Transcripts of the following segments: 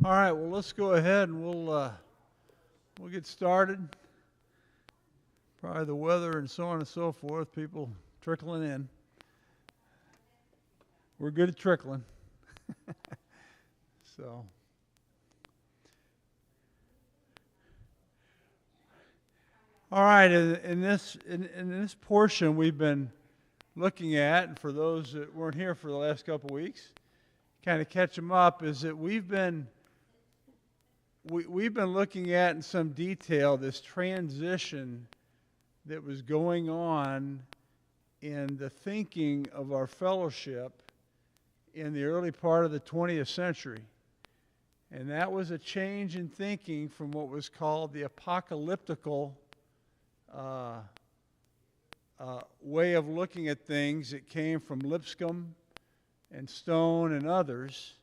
All right, well, let's go ahead and we'll get started. Probably the weather and so on and so forth, people trickling in. We're good at trickling. So, all right, in this portion we've been looking at, and for those that weren't here for the last couple of weeks, kind of catch them up, is that we've been looking at in some detail this transition that was going on in the thinking of our fellowship in the early part of the 20th century. And that was a change in thinking from what was called the apocalyptical way of looking at things. It came from Lipscomb and Stone and others.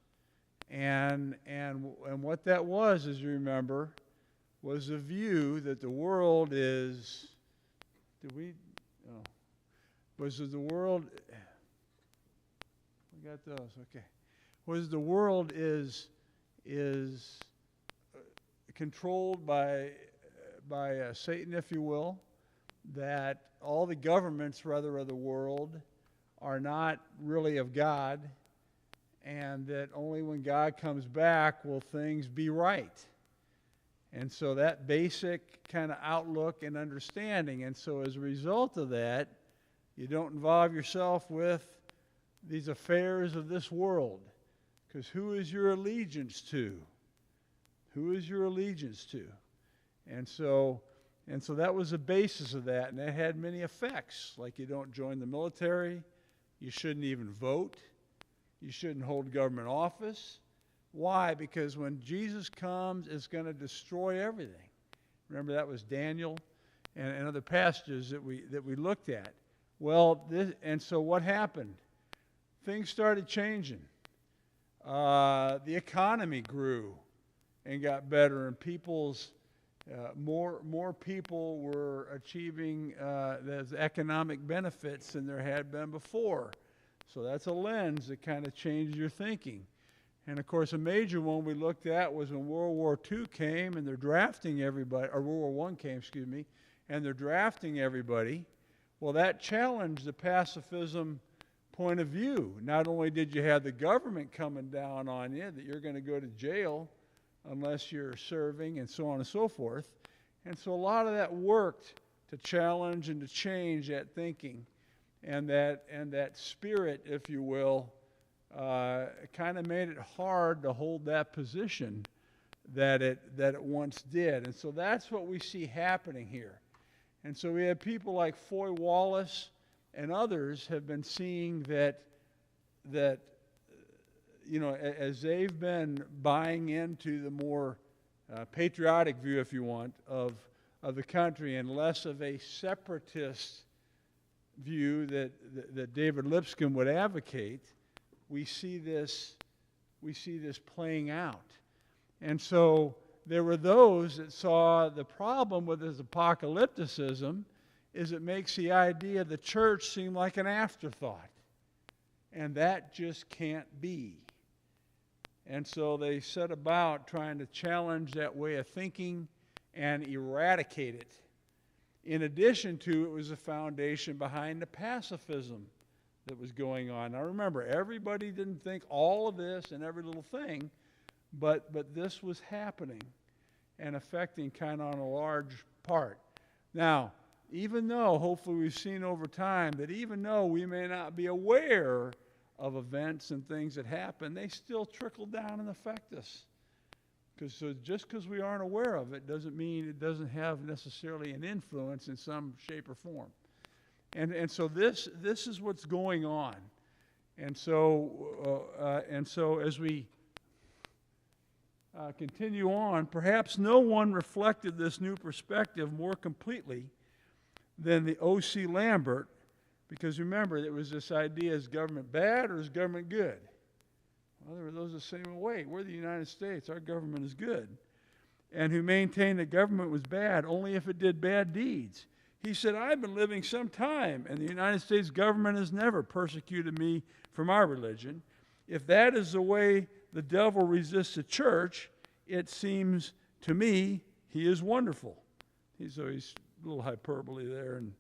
And what that was, as you remember, was the view that the world is, was that the world, we got those, okay. Was the world is controlled by Satan, if you will, that all the governments, rather, of the world are not really of God, and that only when God comes back will things be right. And so that basic kind of outlook and understanding. And so as a result of that, you don't involve yourself with these affairs of this world. Because who is your allegiance to? Who is your allegiance to? And so that was the basis of that. And that had many effects. Like you don't join the military. You shouldn't even vote. You shouldn't hold government office. Why? Because when Jesus comes, it's going to destroy everything. Remember, that was Daniel and other passages that we looked at. Well, and so what happened? Things started changing. The economy grew and got better, and people's more people were achieving those economic benefits than there had been before. So that's a lens that kind of changes your thinking. And of course, a major one we looked at was when World War II came and they're drafting everybody, or World War I came, excuse me, and they're drafting everybody. Well, that challenged the pacifism point of view. Not only did you have the government coming down on you, that you're going to go to jail unless you're serving and so on and so forth. And so a lot of that worked to challenge and to change that thinking. And that spirit, if you will, kind of made it hard to hold that position that it once did. And so that's what we see happening here. And so we have people like Foy Wallace and others have been seeing that as they've been buying into the more patriotic view, if you want, of the country and less of a separatist view that David Lipscomb would advocate, we see this playing out. And so there were those that saw the problem with this apocalypticism is it makes the idea of the church seem like an afterthought. And that just can't be. And so they set about trying to challenge that way of thinking and eradicate it. In addition to, it was a foundation behind the pacifism that was going on. Now remember, everybody didn't think all of this and every little thing, but this was happening and affecting kind of on a large part. Now, even though, hopefully we've seen over time, that even though we may not be aware of events and things that happen, they still trickle down and affect us. Just because we aren't aware of it doesn't mean it doesn't have necessarily an influence in some shape or form. And so this is what's going on. And so as we continue on, perhaps no one reflected this new perspective more completely than the O.C. Lambert, because remember, there was this idea, is government bad or is government good? Well, there were those that say, well, wait, we're the United States, our government is good. And who maintained that government was bad only if it did bad deeds. He said, I've been living some time, and the United States government has never persecuted me for my religion. if that is the way the devil resists the church, it seems to me he is wonderful. He's always a little hyperbole there in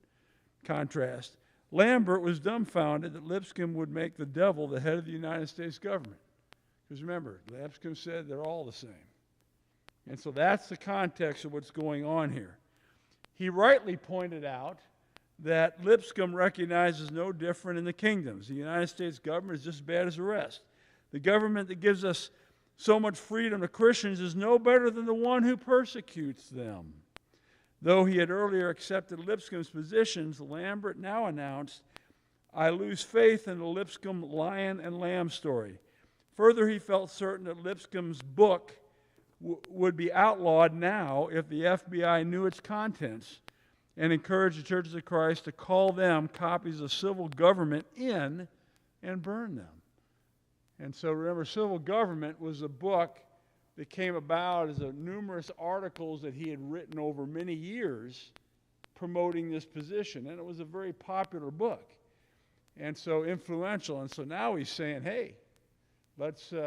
contrast. Lambert was dumbfounded that Lipscomb would make the devil the head of the United States government. Because remember, Lipscomb said they're all the same. And so that's the context of what's going on here. He rightly pointed out that Lipscomb recognizes no different in the kingdoms. The United States government is just as bad as the rest. The government that gives us so much freedom to Christians is no better than the one who persecutes them. Though he had earlier accepted Lipscomb's positions, Lambert now announced, "I lose faith in the Lipscomb lion and lamb story." Further, he felt certain that Lipscomb's book would be outlawed now if the FBI knew its contents, and encouraged the Churches of Christ to call them copies of Civil Government in and burn them. And so remember, Civil Government was a book that came about as numerous articles that he had written over many years promoting this position. And it was a very popular book and so influential. And so now he's saying, hey, let's, we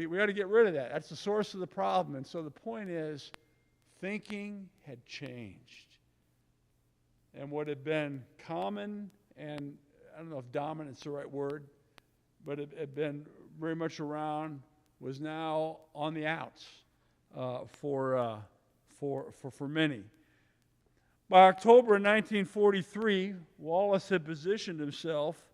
got to get rid of that. That's the source of the problem. And so the point is, thinking had changed. And what had been common, and I don't know if dominant's the right word, but it had been very much around, was now on the outs for many. By October of 1943, Wallace had positioned himself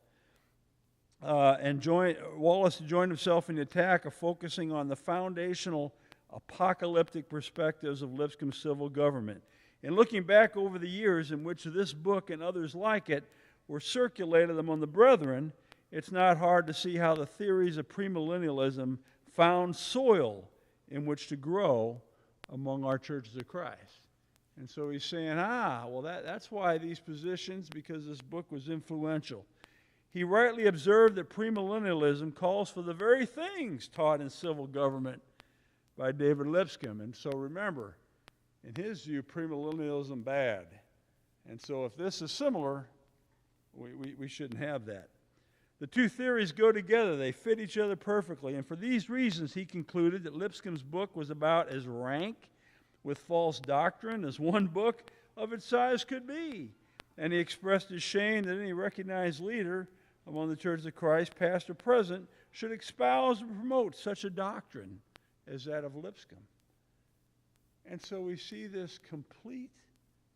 Wallace joined himself in the attack of focusing on the foundational apocalyptic perspectives of Lipscomb's civil government. And looking back over the years in which this book and others like it were circulated among the brethren, it's not hard to see how the theories of premillennialism found soil in which to grow among our churches of Christ. And so he's saying, that's why these positions, because this book was influential. He rightly observed that premillennialism calls for the very things taught in Civil Government by David Lipscomb. And so remember, in his view, premillennialism bad. And so if this is similar, we shouldn't have that. The two theories go together. They fit each other perfectly. And for these reasons, he concluded that Lipscomb's book was about as rank with false doctrine as one book of its size could be. And he expressed his shame that any recognized leader among the Church of Christ, past or present, should espouse and promote such a doctrine as that of Lipscomb. And so we see this complete,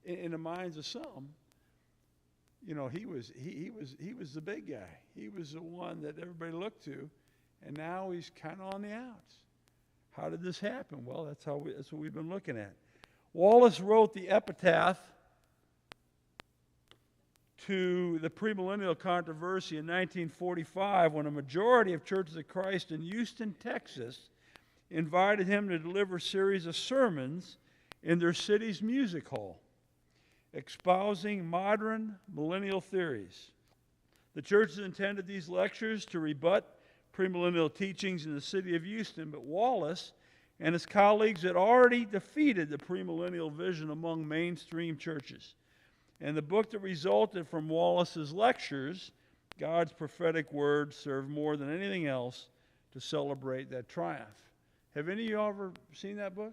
in the minds of some, he was the big guy. He was the one that everybody looked to, and now he's kind of on the outs. How did this happen? Well, that's what we've been looking at. Wallace wrote the epitaph to the premillennial controversy in 1945 when a majority of Churches of Christ in Houston, Texas, invited him to deliver a series of sermons in their city's music hall, espousing modern millennial theories. The churches intended these lectures to rebut premillennial teachings in the city of Houston, but Wallace and his colleagues had already defeated the premillennial vision among mainstream churches. And the book that resulted from Wallace's lectures, God's Prophetic Word, served more than anything else to celebrate that triumph. Have any of you ever seen that book?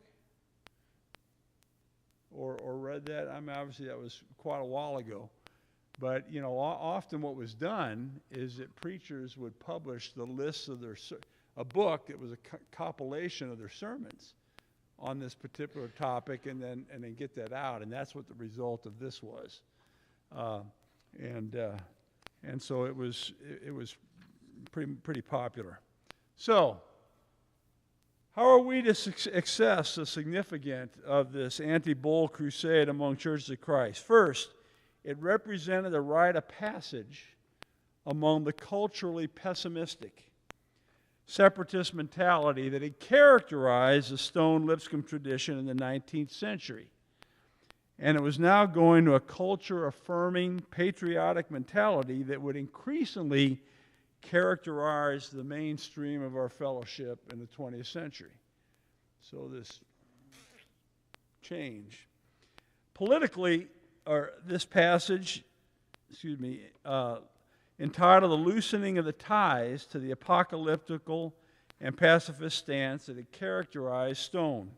Or read that? I mean, obviously that was quite a while ago. But, often what was done is that preachers would publish the lists of a book that was a compilation of their sermons on this particular topic, and then get that out, and that's what the result of this was, and so it was pretty popular. So, how are we to assess the significance of this anti-bull crusade among Churches of Christ? First, it represented a rite of passage among the culturally pessimistic separatist mentality that had characterized the Stone Lipscomb tradition in the 19th century. And it was now going to a culture-affirming, patriotic mentality that would increasingly characterize the mainstream of our fellowship in the 20th century. So this change. Politically, this passage, entitled The Loosening of the Ties to the Apocalyptical and Pacifist Stance that had characterized Stone,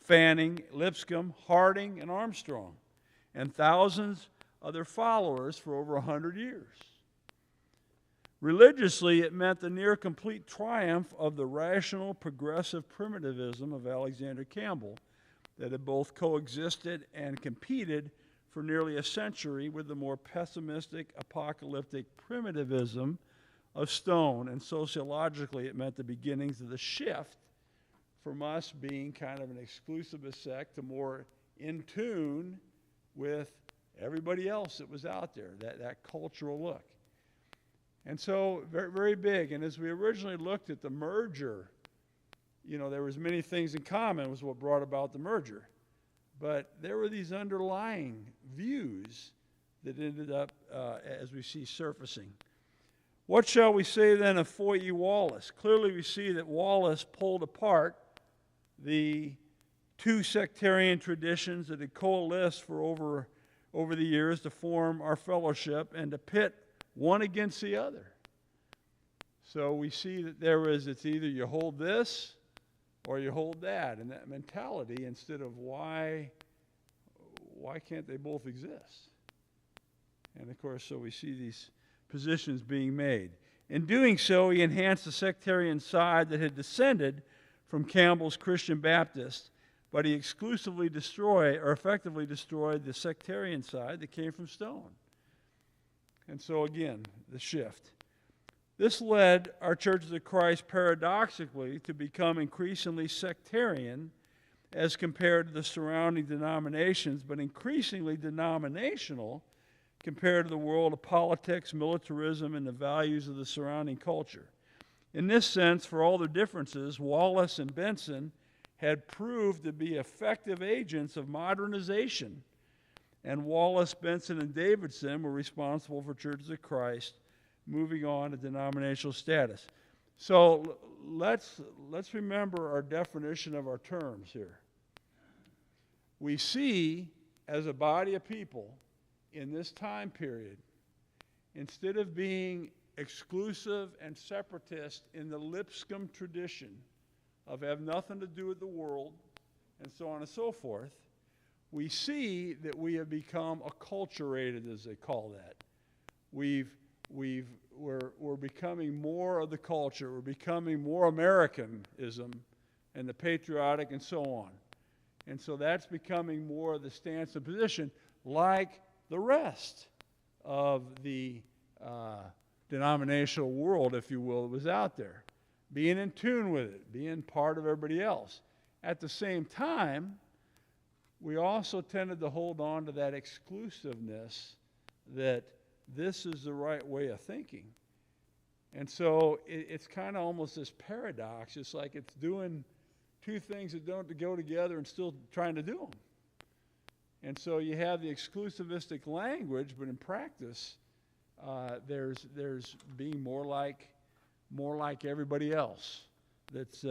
Fanning, Lipscomb, Harding, and Armstrong, and thousands of their followers for over 100 years. Religiously, it meant the near complete triumph of the rational, progressive primitivism of Alexander Campbell that had both coexisted and competed for nearly a century with the more pessimistic, apocalyptic primitivism of Stone. And sociologically, it meant the beginnings of the shift from us being kind of an exclusivist sect to more in tune with everybody else that was out there, that cultural look. And so, very, very big. And as we originally looked at the merger, there was many things in common was what brought about the merger. But there were these underlying views that ended up, as we see, surfacing. What shall we say then of Foy E. Wallace? Clearly we see that Wallace pulled apart the two sectarian traditions that had coalesced for over the years to form our fellowship and to pit one against the other. So we see that it's either you hold this or you hold that, and that mentality instead of why can't they both exist? And of course, so we see these positions being made. In doing so, he enhanced the sectarian side that had descended from Campbell's Christian Baptist, but he exclusively effectively destroyed the sectarian side that came from Stone. And so again, the shift. This led our Churches of Christ paradoxically to become increasingly sectarian as compared to the surrounding denominations, but increasingly denominational compared to the world of politics, militarism, and the values of the surrounding culture. In this sense, for all the differences, Wallace and Benson had proved to be effective agents of modernization, and Wallace, Benson, and Davidson were responsible for Churches of Christ moving on to denominational status. So let's remember our definition of our terms here. We see, as a body of people in this time period, instead of being exclusive and separatist in the Lipscomb tradition of have nothing to do with the world and so on and so forth, we see that we have become acculturated, as they call that. We're becoming more of the culture. We're becoming more Americanism and the patriotic and so on. And so that's becoming more of the stance and position like the rest of the denominational world, if you will, that was out there. Being in tune with it, being part of everybody else. At the same time, we also tended to hold on to that exclusiveness that this is the right way of thinking. And so it's kind of almost this paradox. It's like it's doing two things that don't go together and still trying to do them. And so you have the exclusivistic language, but in practice, there's being more like everybody else that's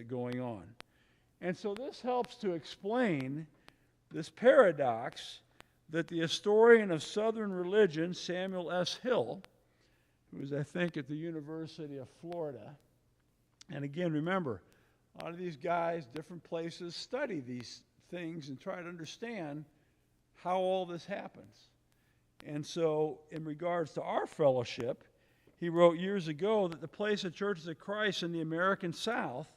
going on. And so this helps to explain this paradox that the historian of Southern religion, Samuel S. Hill, who was, I think, at the University of Florida, and again, remember, a lot of these guys, different places, study these things and try to understand how all this happens. And so, in regards to our fellowship, he wrote years ago that the place of Churches of Christ in the American South,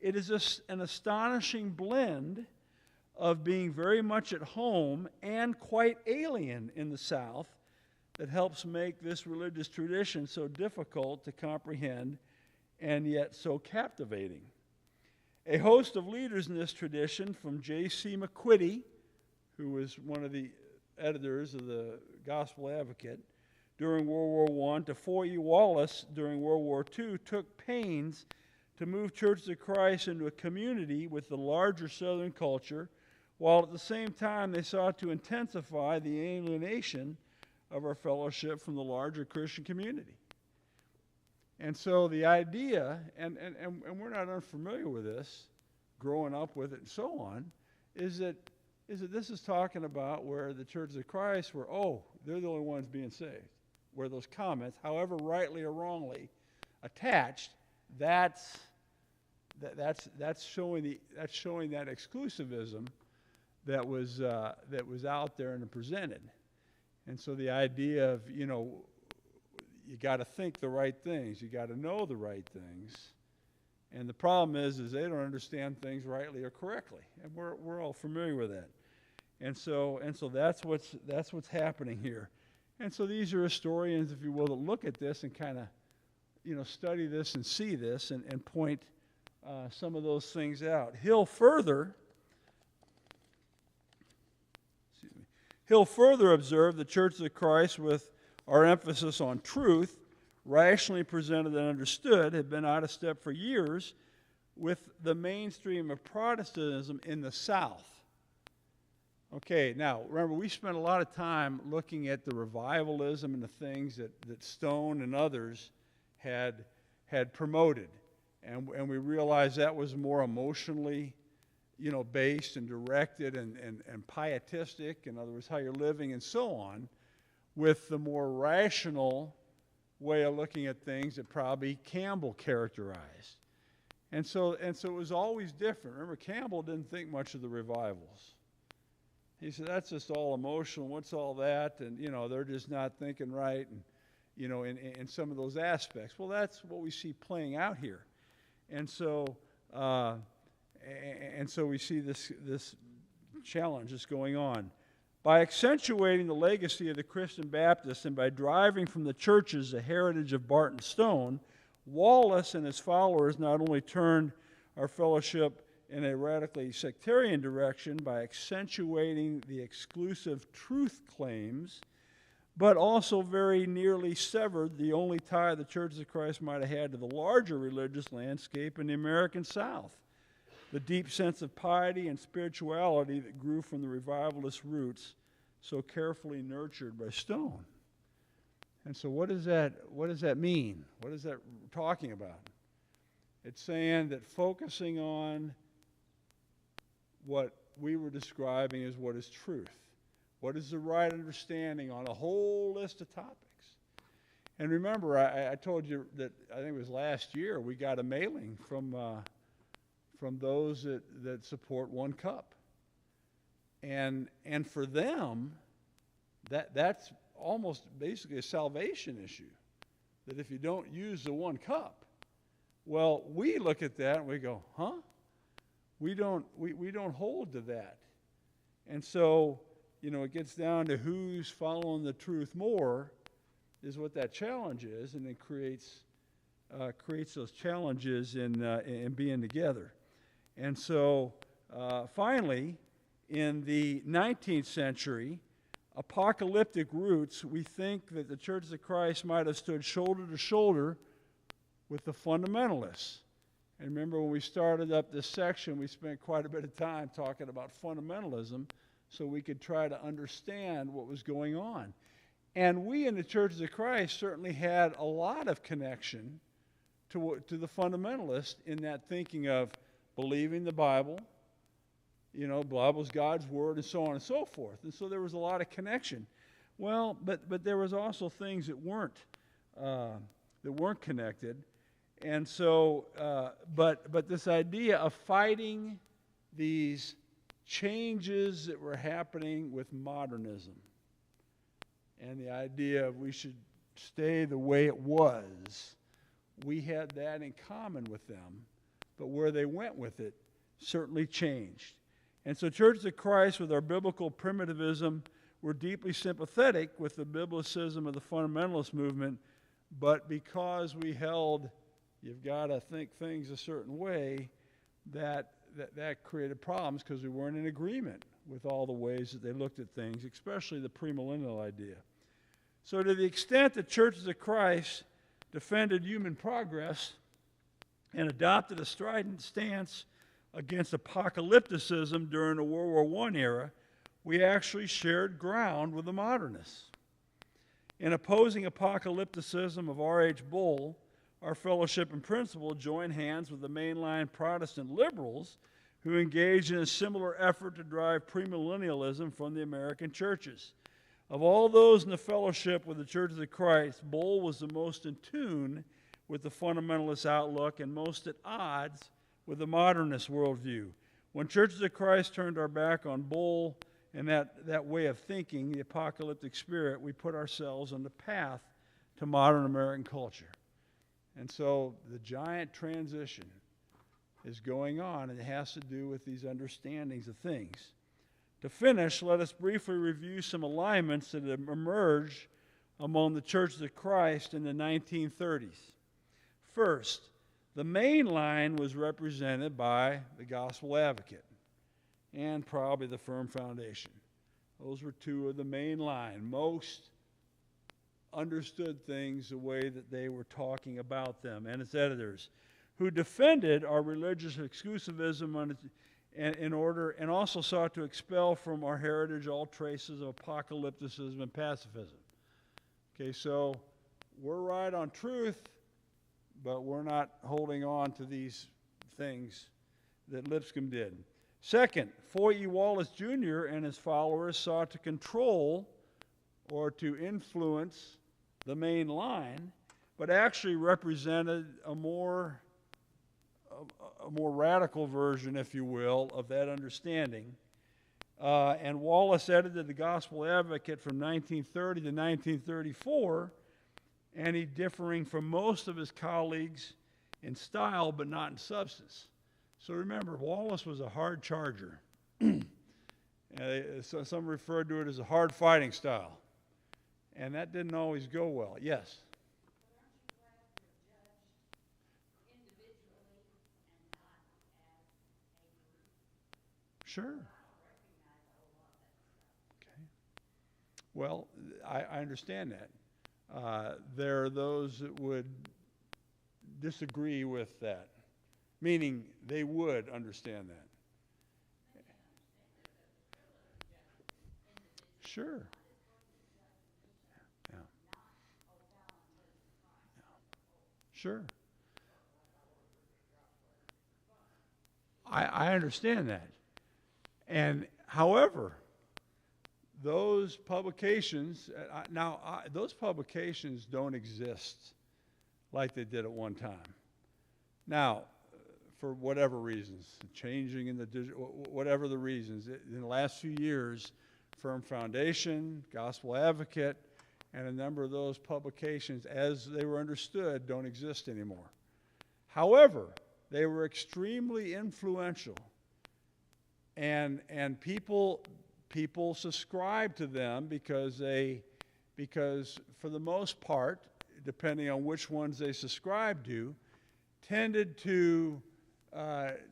it is an astonishing blend of being very much at home and quite alien in the South that helps make this religious tradition so difficult to comprehend and yet so captivating. A host of leaders in this tradition, from J.C. McQuitty, who was one of the editors of the Gospel Advocate during World War I, to Foy E. Wallace during World War II, took pains to move Churches of Christ into a community with the larger Southern culture, while at the same time they sought to intensify the alienation of our fellowship from the larger Christian community. And so the idea, and we're not unfamiliar with this, growing up with it and so on, is that this is talking about where the Churches of Christ were, they're the only ones being saved. those comments, however rightly or wrongly attached, that's showing that exclusivism that was out there and presented. And so the idea of, you got to think the right things, you got to know the right things, and the problem is they don't understand things rightly or correctly, and we're all familiar with that. And so that's what's happening here. And so these are historians, if you will, that look at this and kind of, study this and see this and point some of those things out. He'll further observe the churches of Christ, with our emphasis on truth, rationally presented and understood, have been out of step for years with the mainstream of Protestantism in the South. Okay, now, remember, we spent a lot of time looking at the revivalism and the things that Stone and others had promoted. And we realized that was more emotionally, based and directed and pietistic, in other words, how you're living and so on, with the more rational way of looking at things that probably Campbell characterized. And so it was always different. Remember, Campbell didn't think much of the revivals. He said, that's just all emotional. What's all that? And, they're just not thinking right, and, in some of those aspects. Well, that's what we see playing out here. And so we see this challenge that's going on. By accentuating the legacy of the Christian Baptists and by driving from the churches the heritage of Barton Stone, Wallace and his followers not only turned our fellowship in a radically sectarian direction by accentuating the exclusive truth claims, but also very nearly severed the only tie the Churches of Christ might have had to the larger religious landscape in the American South, the deep sense of piety and spirituality that grew from the revivalist roots so carefully nurtured by Stone. And so what does that mean? What is that talking about? It's saying that focusing on what we were describing as what is truth. What is the right understanding on a whole list of topics? And remember, I told you that I think it was last year we got a mailing from those that support one cup. And for them, that's almost basically a salvation issue. That if you don't use the one cup, well, we look at that and we go, huh? We don't hold to that. And so, it gets down to who's following the truth more is what that challenge is, and it creates those challenges in being together. And so, finally, in the 19th century, apocalyptic roots, we think that the Churches of Christ might have stood shoulder to shoulder with the fundamentalists. And remember, when we started up this section, we spent quite a bit of time talking about fundamentalism so we could try to understand what was going on. And we in the Churches of Christ certainly had a lot of connection to the fundamentalists in that thinking of believing the Bible, Bible's God's Word, and so on and so forth. And so there was a lot of connection. Well, but there was also things that weren't connected. And so, but this idea of fighting these changes that were happening with modernism, and the idea of we should stay the way it was, we had that in common with them, but where they went with it certainly changed. And so Churches of Christ, with our biblical primitivism, were deeply sympathetic with the biblicism of the fundamentalist movement, but because we held you've got to think things a certain way, that created problems because we weren't in agreement with all the ways that they looked at things, especially the premillennial idea. So to the extent that Churches of Christ defended human progress and adopted a strident stance against apocalypticism during the World War I era, we actually shared ground with the modernists. In opposing apocalypticism of R.H. Bull, our fellowship in principle joined hands with the mainline Protestant liberals who engaged in a similar effort to drive premillennialism from the American churches. Of all those in the fellowship with the Churches of Christ, Bull was the most in tune with the fundamentalist outlook and most at odds with the modernist worldview. When Churches of Christ turned our back on Bull and that way of thinking, the apocalyptic spirit, we put ourselves on the path to modern American culture. And so the giant transition is going on, and it has to do with these understandings of things. To finish, let us briefly review some alignments that have emerged among the Churches of Christ in the 1930s. First, the main line was represented by the Gospel Advocate and probably the Firm Foundation. Those were two of the main line. Most understood things the way that they were talking about them, and its editors, who defended our religious exclusivism in order, and also sought to expel from our heritage all traces of apocalypticism and pacifism. Okay, so we're right on truth, but we're not holding on to these things that Lipscomb did. Second, Foy E. Wallace Jr. and his followers sought to control or to influence the main line, but actually represented a more radical version, if you will, of that understanding. And Wallace edited the Gospel Advocate from 1930 to 1934, and he differing from most of his colleagues in style but not in substance. So remember, Wallace was a hard charger. So some referred to it as a hard fighting style. And that didn't always go well. Yes? Sure. Okay. Well, I understand that. There are those that would disagree with that, meaning they would understand that. Sure. Yeah. Sure. I understand that. And however, those publications, those publications don't exist like they did at one time. Now, for whatever reasons, changing in the digital, whatever the reasons, in the last few years, Firm Foundation, Gospel Advocate, and a number of those publications, as they were understood, don't exist anymore. However, they were extremely influential, and people subscribed to them because for the most part, depending on which ones they subscribed to, tended to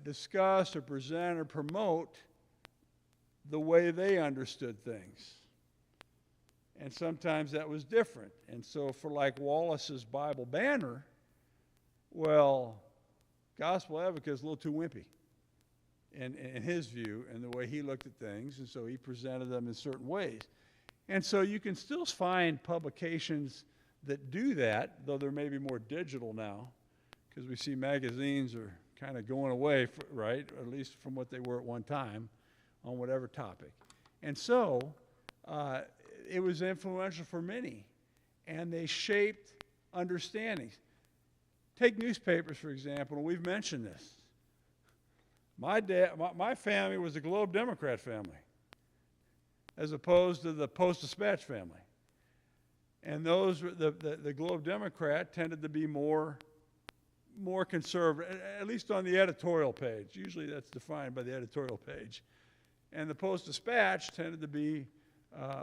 discuss or present or promote the way they understood things. And sometimes that was different. And so for like Wallace's Bible Banner, well, Gospel Advocate is a little too wimpy in his view and the way he looked at things, and so he presented them in certain ways. And so you can still find publications that do that, though they're maybe more digital now, because we see magazines are kind of going away, right, at least from what they were at one time, on whatever topic. And so it was influential for many, and they shaped understandings. Take newspapers, for example, and we've mentioned this. My family was a Globe Democrat family, as opposed to the Post-Dispatch family. And those, the Globe Democrat tended to be more conservative, at least on the editorial page. Usually that's defined by the editorial page. And the Post-Dispatch tended to be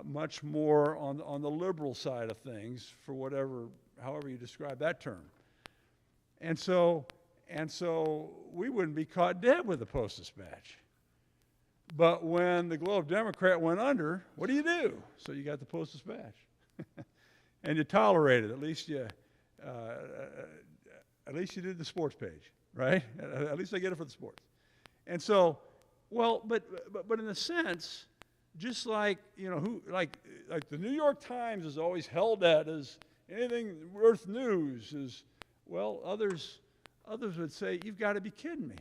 much more on the liberal side of things, for however you describe that term. And so we wouldn't be caught dead with the Post-Dispatch. But when the Globe Democrat went under, what do? So you got the Post-Dispatch. And you tolerate it. At least you did the sports page, right? At least I get it for the sports. And so, well, but in a sense, just like, like the New York Times is always held at as anything worth news is, well, others would say, you've got to be kidding me.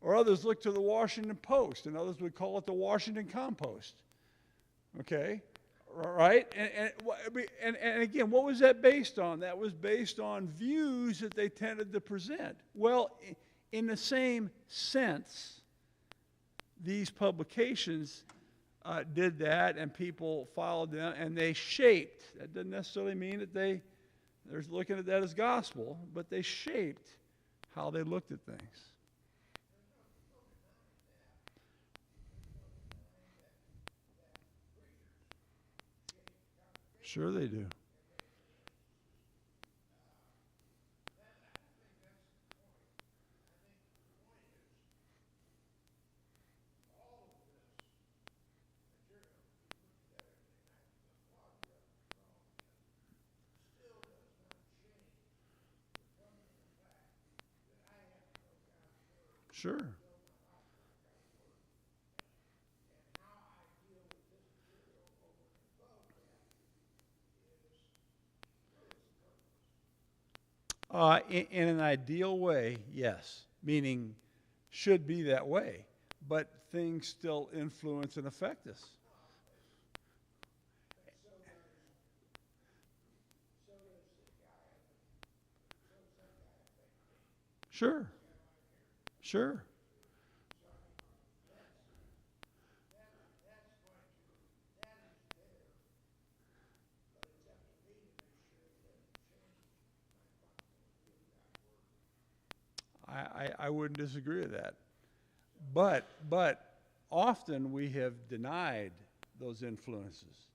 Or others look to the Washington Post, and others would call it the Washington Compost. Okay? right? And again, what was that based on? That was based on views that they tended to present. Well, in the same sense, these publications did that, and people followed them, and they shaped. That doesn't necessarily mean that they're looking at that as gospel, but they shaped how they looked at things. Sure they do. Sure. In an ideal way, yes, meaning should be that way, but things still influence and affect us. Sure, sure. I wouldn't disagree with that. But often we have denied those influences.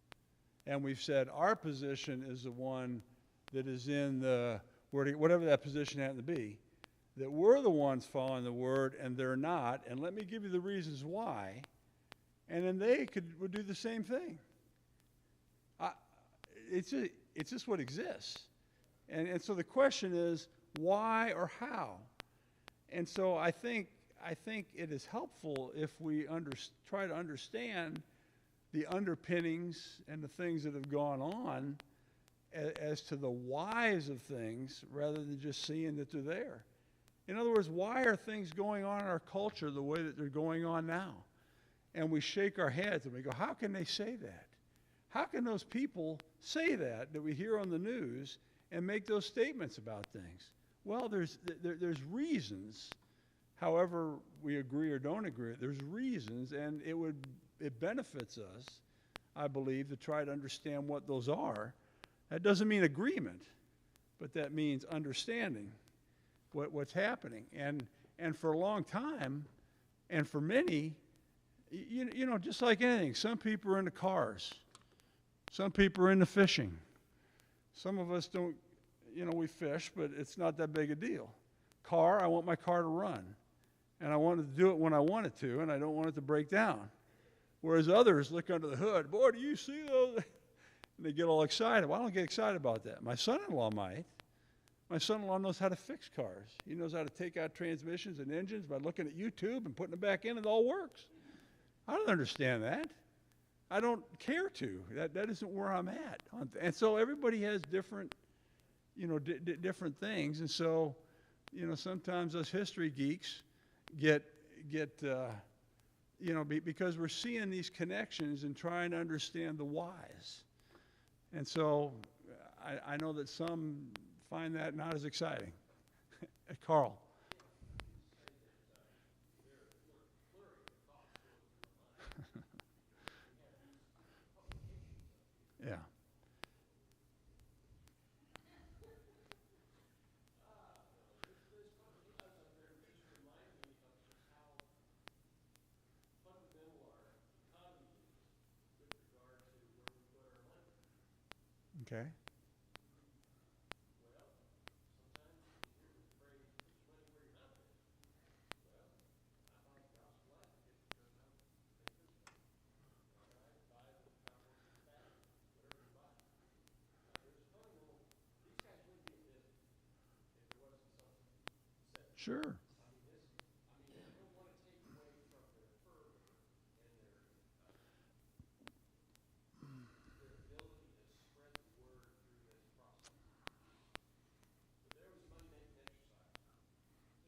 And we've said our position is the one that is in whatever that position happened to be, that we're the ones following the word and they're not, and let me give you the reasons why, and then they would do the same thing. I, it's just what exists. And so the question is, why or how? And so I think it is helpful if we try to understand the underpinnings and the things that have gone on as to the whys of things rather than just seeing that they're there. In other words, why are things going on in our culture the way that they're going on now? And we shake our heads and we go, how can they say that? How can those people say that we hear on the news and make those statements about things? Well, there's reasons. However we agree or don't agree, there's reasons, and it benefits us, I believe, to try to understand what those are. That doesn't mean agreement, but that means understanding what's happening. And for a long time, and for many, you know, just like anything, some people are into cars. Some people are into fishing. Some of us don't, you know, we fish, but it's not that big a deal. Car, I want my car to run. And I want to do it when I want it to, and I don't want it to break down. Whereas others look under the hood, boy, do you see those? And they get all excited. Well, I don't get excited about that. My son-in-law might. My son-in-law knows how to fix cars. He knows how to take out transmissions and engines by looking at YouTube and putting them back in, and it all works. I don't understand that. I don't care to. That isn't where I'm at. And so everybody has different, you know, different things. And so, you know, sometimes us history geeks get you know, because we're seeing these connections and trying to understand the whys. And so I know that some find that not as exciting. Carl. Yeah. Okay. Sure.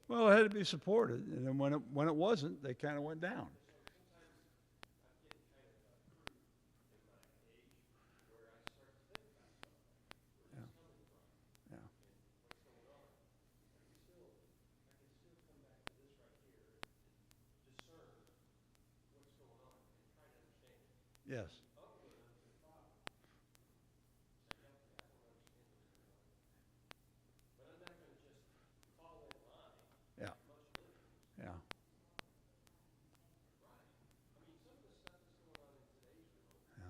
Well, it had to be supported, and then when it wasn't, they kind of went down. Yes. Yeah. Yeah. Yeah.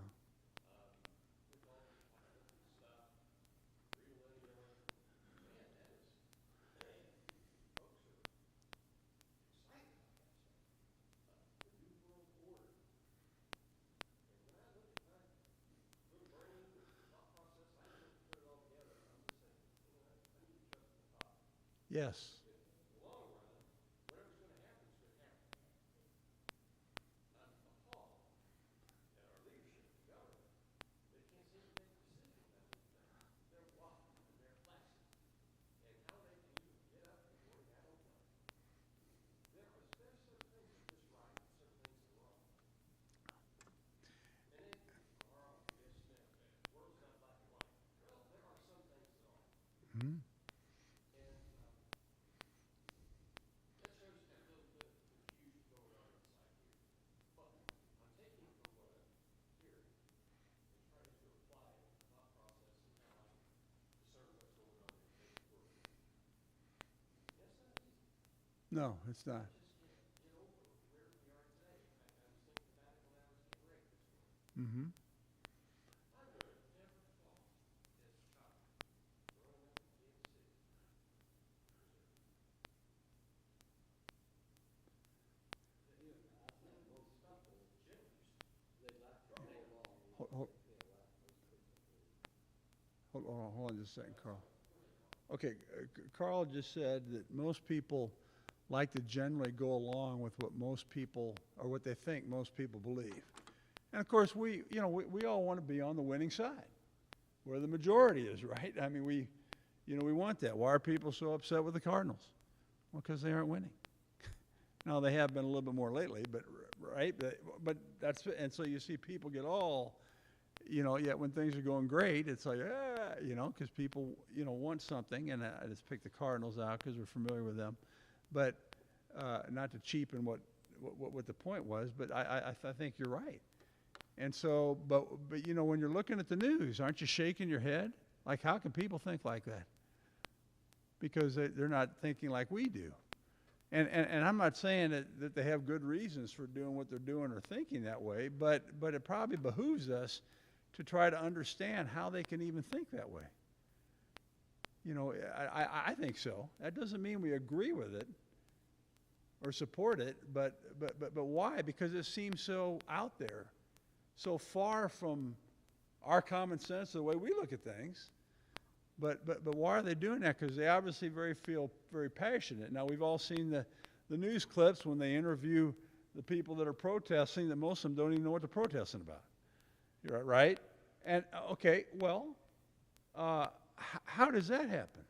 Yes. Hmm. No, it's not. Hmm. Hold, hold, hold on just a second, Carl. Okay, Carl just said that most people like to generally go along with what most people, or what they think most people believe. And of course, we all want to be on the winning side, where the majority is, right? I mean, we want that. Why are people so upset with the Cardinals? Well, because they aren't winning. Now, they have been a little bit more lately, but right? But that's, and so you see people get all, yet when things are going great, it's like, because people, want something, and I just picked the Cardinals out because we're familiar with them. But not to cheapen what the point was, but I think you're right. And so, but when you're looking at the news, aren't you shaking your head? Like, how can people think like that? Because they're not thinking like we do. And I'm not saying that they have good reasons for doing what they're doing or thinking that way, but it probably behooves us to try to understand how they can even think that way. I think so. That doesn't mean we agree with it or support it, but why? Because it seems so out there, so far from our common sense, the way we look at things. But why are they doing that? Because they obviously feel very passionate. Now, we've all seen the news clips when they interview the people that are protesting, that most of them don't even know what they're protesting about. You're right? And, okay, well, how does that happen?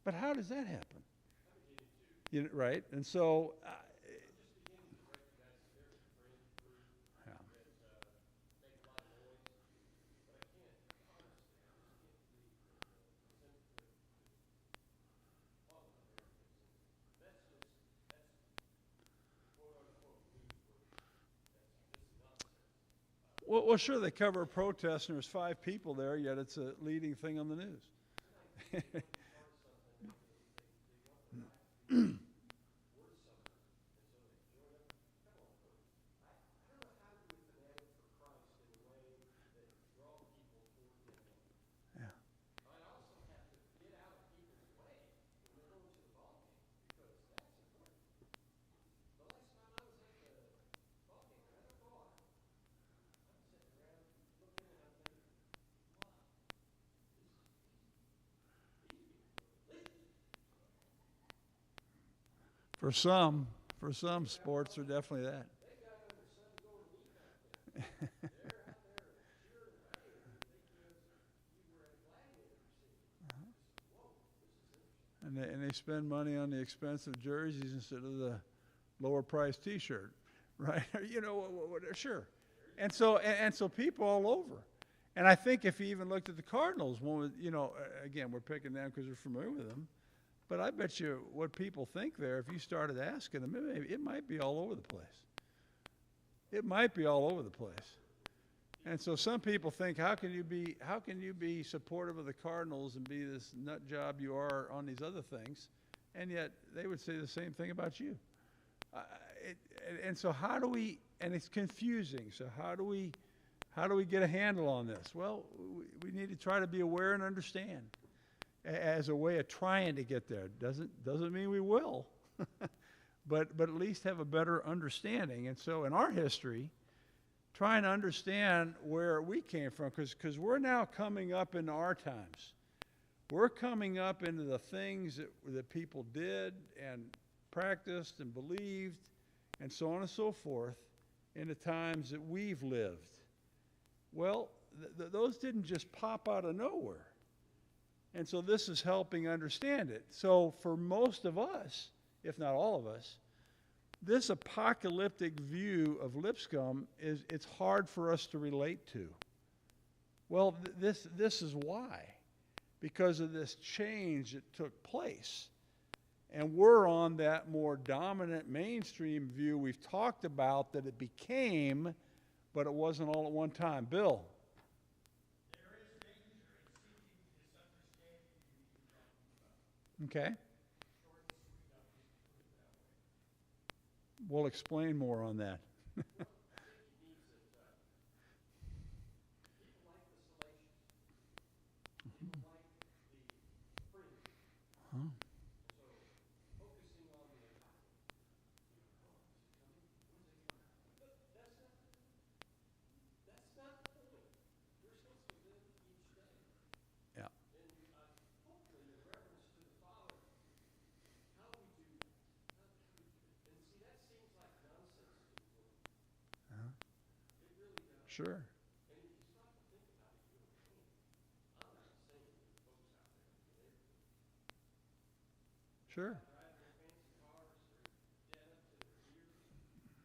But how does that happen? Right? And so, yeah. Well, sure, they cover a protest and there's 5 people there, yet it's a leading thing on the news. Yeah. For some, sports are definitely that. And they spend money on the expensive jerseys instead of the lower priced T-shirt, right? Sure. And so people all over. And I think if you even looked at the Cardinals, again, we're picking them because we're familiar with them. But I bet you what people think there, if you started asking them, it might be all over the place. it might be all over the place. And so some people think, how can you be supportive of the Cardinals and be this nut job you are on these other things, and yet they would say the same thing about you. And so how do we? And it's confusing. So how do we get a handle on this? Well, we need to try to be aware and understand, as a way of trying to get there. Doesn't mean we will, but at least have a better understanding. And so in our history, trying to understand where we came from, because we're now coming up into our times. We're coming up into the things that people did and practiced and believed and so on and so forth in the times that we've lived. Well, those didn't just pop out of nowhere. And so this is helping understand it. So for most of us, if not all of us, this apocalyptic view of Lipscomb it's hard for us to relate to. Well, this is why. Because of this change that took place. And we're on that more dominant mainstream view we've talked about that it became, but it wasn't all at one time. Bill? There is danger in seeking this understanding you're talking about. Okay. Short and sweet, I'll just put it that way. We'll explain more on that. I think he means that people like the salacious. People like the fringe. Huh? So focusing on the apocalypse. But that's not the point. We're supposed to live each day. Yeah. And hopefully in reverence to the Father, how we do that. And see, that seems like nonsense to the world. Uh-huh. It really does. Sure. And if you stop to think about it, you really can't. I'm not saying that the folks out there in the neighborhood Sure. driving their fancy cars are dead up to their ears or more.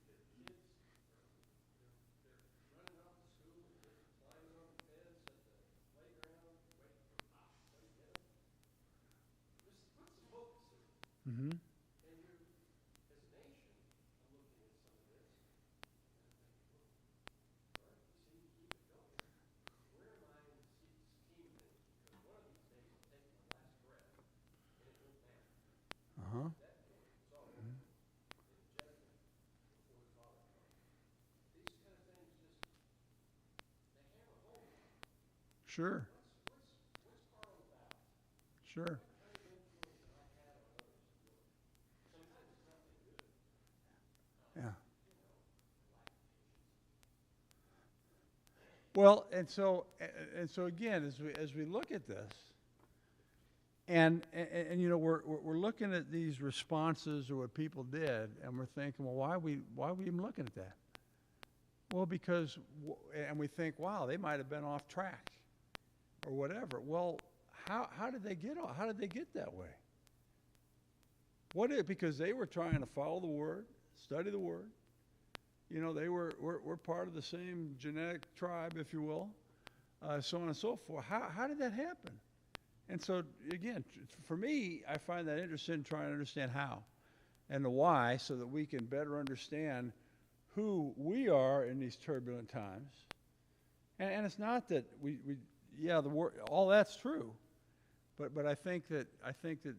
Their kids they're running off to school and just climbing on the fence at the playground, waiting for pop to come get them. Just put some focus in it. Mm-hmm. And you're, as a nation, I'm looking at some of this, and I'm thinking, Lord, you seem to keep it going. Where am I in the scheme of things? Because one of these days I'll take my last breath, and it won't matter. Uh-huh. At that point, it's all over. In judgment before the Father comes. These kind of things just, they hammer home. Sure. What's Carl about? Sure. What kind of influence have I had on others? Sometimes it's nothing good. Yeah. You know, lack of patience. Well, and so again, as we look at this, and you know, we're looking at these responses or what people did, and we're thinking, well, why are we even looking at that? Well, because and we think, wow, they might have been off track, or whatever. Well, how did they get off? How did they get that way? Because they were trying to follow the Word, study the Word. You know, we're part of the same genetic tribe, if you will, so on and so forth. How did that happen? And so, again, for me, I find that interesting in trying to understand how and the why so that we can better understand who we are in these turbulent times. And it's not that all that's true, but I think that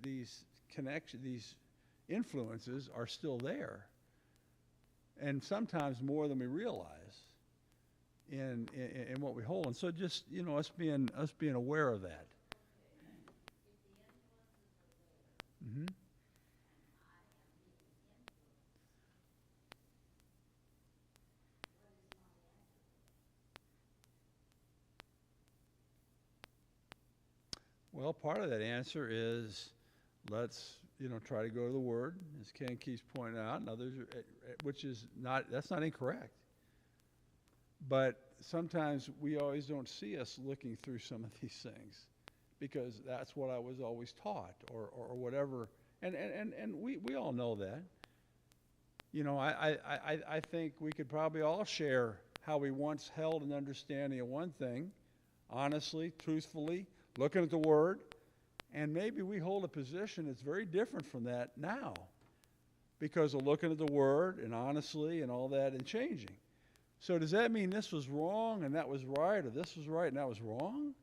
these connections, these influences are still there, and sometimes more than we realize in what we hold. And so, just us being aware of that. Mm-hmm. Well, part of that answer is let's try to go to the Word, as Ken keeps pointing out, and others, which is that's not incorrect. But sometimes we always don't see us looking through some of these things, because that's what I was always taught, or whatever. And we all know that. I think we could probably all share how we once held an understanding of one thing, honestly, truthfully, looking at the Word, and maybe we hold a position that's very different from that now. because of looking at the Word and honestly and all that and changing. So does that mean this was wrong and that was right, or this was right and that was wrong?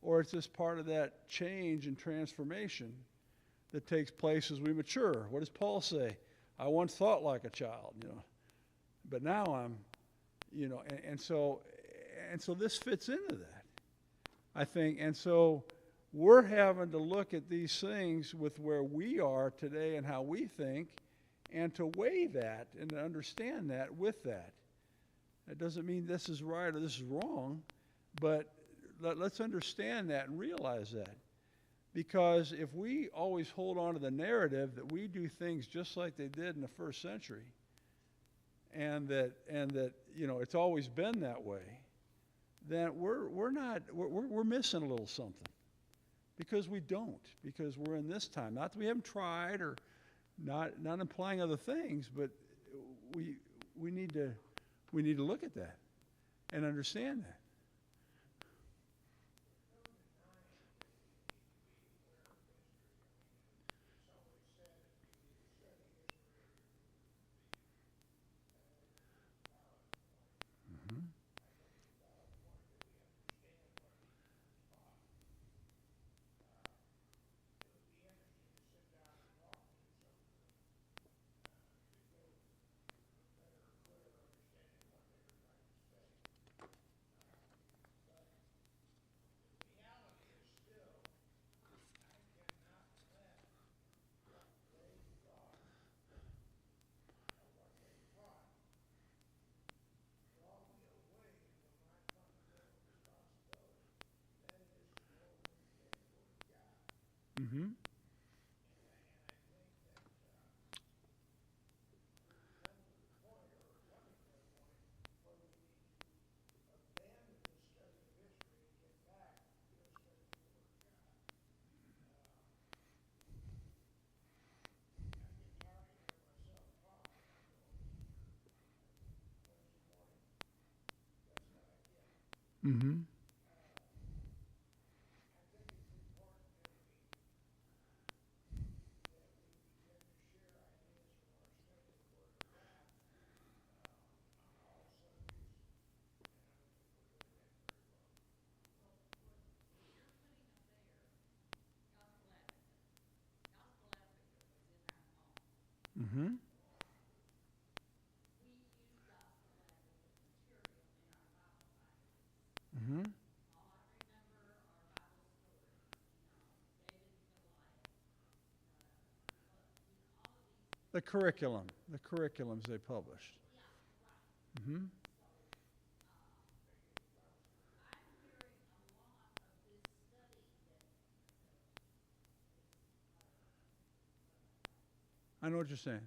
Or it's just part of that change and transformation that takes place as we mature? What does Paul say? I once thought like a child, but now I'm, and so this fits into that, I think. And so we're having to look at these things with where we are today and how we think, and to weigh that and to understand that with that. It doesn't mean this is right or this is wrong, but let's understand that and realize that. Because if we always hold on to the narrative that we do things just like they did in the first century, and that it's always been that way, then we're missing a little something. Because we don't, because we're in this time. Not that we haven't tried, or not implying other things, but we need to look at that and understand that. Mm-hmm. Mm-hmm. Mm-hmm. Mm-hmm. The curriculums they published. Mm-hmm. I know what you're saying.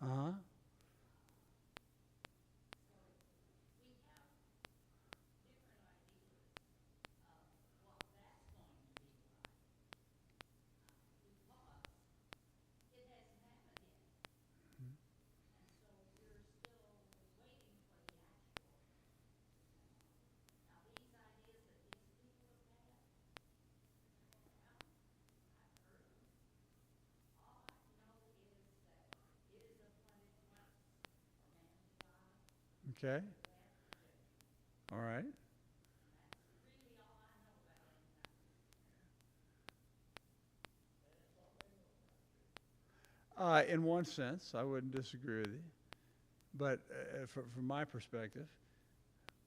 Uh-huh. Okay. All right. In one sense, I wouldn't disagree with you, but from my perspective.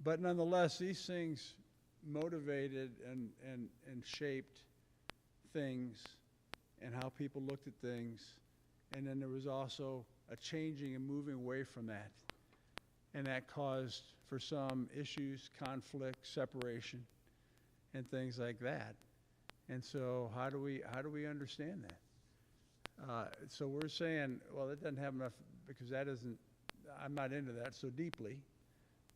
But nonetheless, these things motivated and shaped things and how people looked at things. And then there was also a changing and moving away from that. and that caused for some issues, conflict, separation, and things like that. And so how do we understand that? So we're saying, well, it doesn't have enough, because that isn't, I'm not into that so deeply,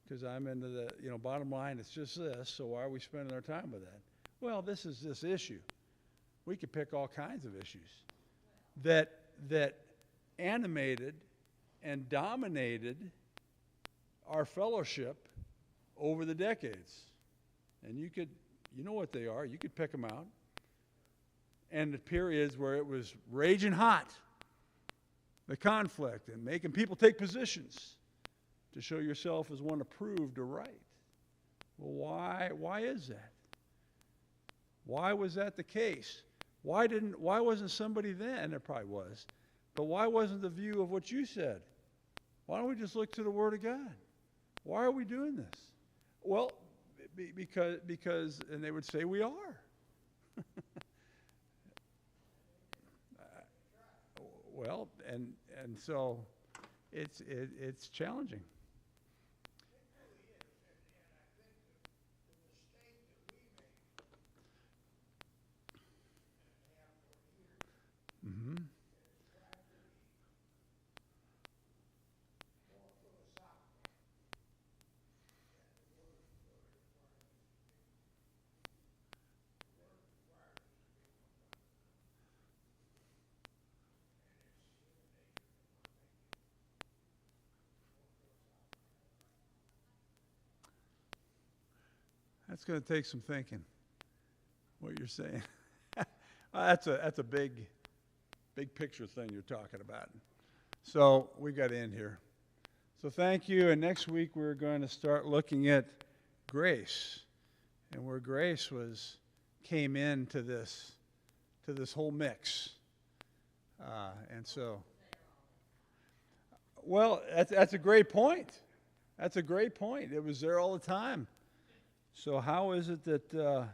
because I'm into the, bottom line, it's just this, so why are we spending our time with that? Well, this is this issue. We could pick all kinds of issues that animated and dominated our fellowship over the decades. And you know what they are, you could pick them out. And the periods where it was raging hot, the conflict, and making people take positions to show yourself as one approved or right. Well, why is that? Why was that the case? Why wasn't somebody then, there probably was, but why wasn't the view of what you said? Why don't we just look to the Word of God? Why are we doing this? Well, because, and they would say we are. Well, and so it's challenging. Mm-hmm. That's going to take some thinking, what you're saying. That's a big picture thing you're talking about. So we got to end here. So thank you. And next week we're going to start looking at grace, and where grace came into this whole mix. And so, well, that's a great point. That's a great point. It was there all the time. So how is it that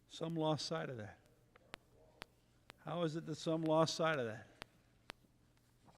some lost sight of that? How is it that some lost sight of that?